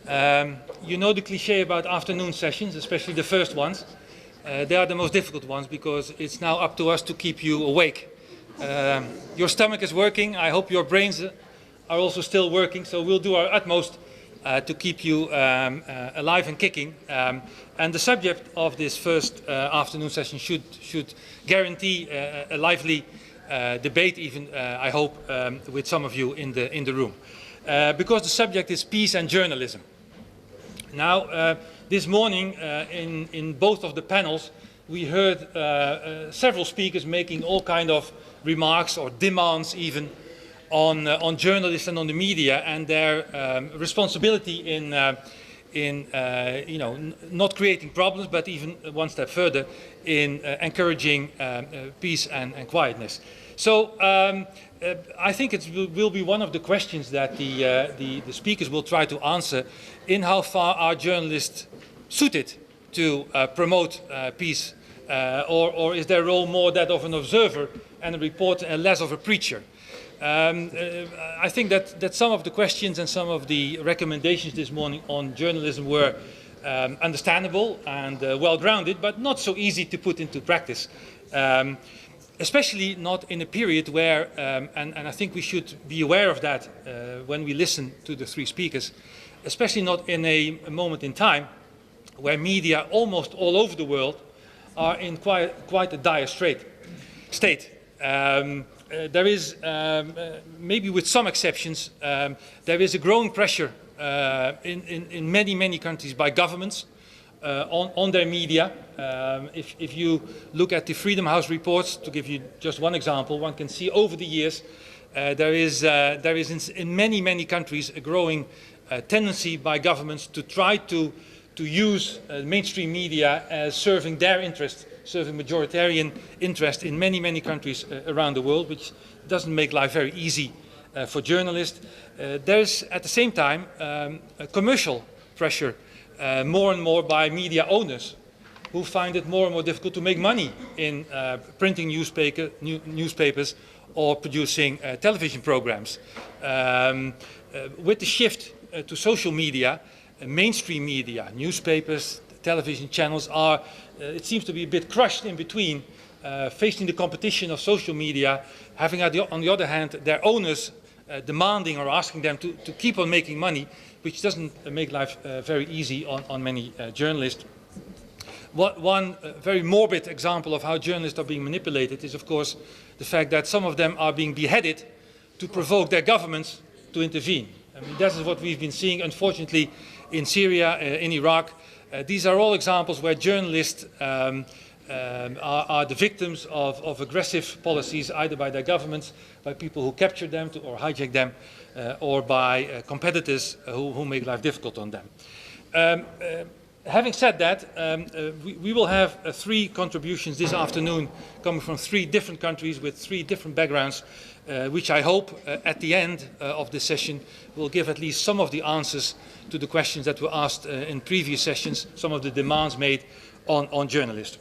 You know the cliché about afternoon sessions, especially the first ones. They are the most difficult ones because it's now up to us to keep you awake. Your stomach is working. I hope your brains are also still working. So we'll do our utmost to keep you alive and kicking. And the subject of this first afternoon session should guarantee a lively debate, even I hope, with some of you in the room, because the subject is peace and journalism. Now, this morning, in both of the panels, we heard several speakers making all kind of remarks or demands even on journalists and on the media and their responsibility in not creating problems, but even one step further in encouraging peace and quietness. So I think it will be one of the questions that the speakers will try to answer: in how far are journalists suited to promote peace, or is their role more that of an observer and a reporter and less of a preacher? I think that some of the questions and some of the recommendations this morning on journalism were understandable and well-grounded, but not so easy to put into practice. Especially not in a period where, and I think we should be aware of that when we listen to the three speakers, especially not in a moment in time where media almost all over the world are in quite a dire state. There is, maybe with some exceptions, there is a growing pressure in many countries by governments on their media. If you look at the Freedom House reports, to give you just one example, one can see over the years there is in many countries a growing tendency by governments to try to use mainstream media as serving their interest, serving majoritarian interest in many countries around the world, which doesn't make life very easy for journalists. There's at the same time a commercial pressure more and more by media owners who find it more and more difficult to make money in printing newspapers or producing television programs. With the shift to social media, mainstream media, newspapers, television channels are, it seems to be a bit crushed in between, facing the competition of social media, having on the other hand their owners demanding or asking them to keep on making money, which doesn't make life very easy on many journalists. One very morbid example of how journalists are being manipulated is, of course, the fact that some of them are being beheaded to provoke their governments to intervene. I mean, that is what we've been seeing, unfortunately, in Syria, in Iraq. These are all examples where journalists are the victims of aggressive policies, either by their governments, by people who capture them or hijack them, or by competitors who make life difficult on them. Having said that, we will have three contributions this afternoon coming from three different countries with three different backgrounds, which I hope at the end of this session will give at least some of the answers to the questions that were asked in previous sessions, some of the demands made on journalists.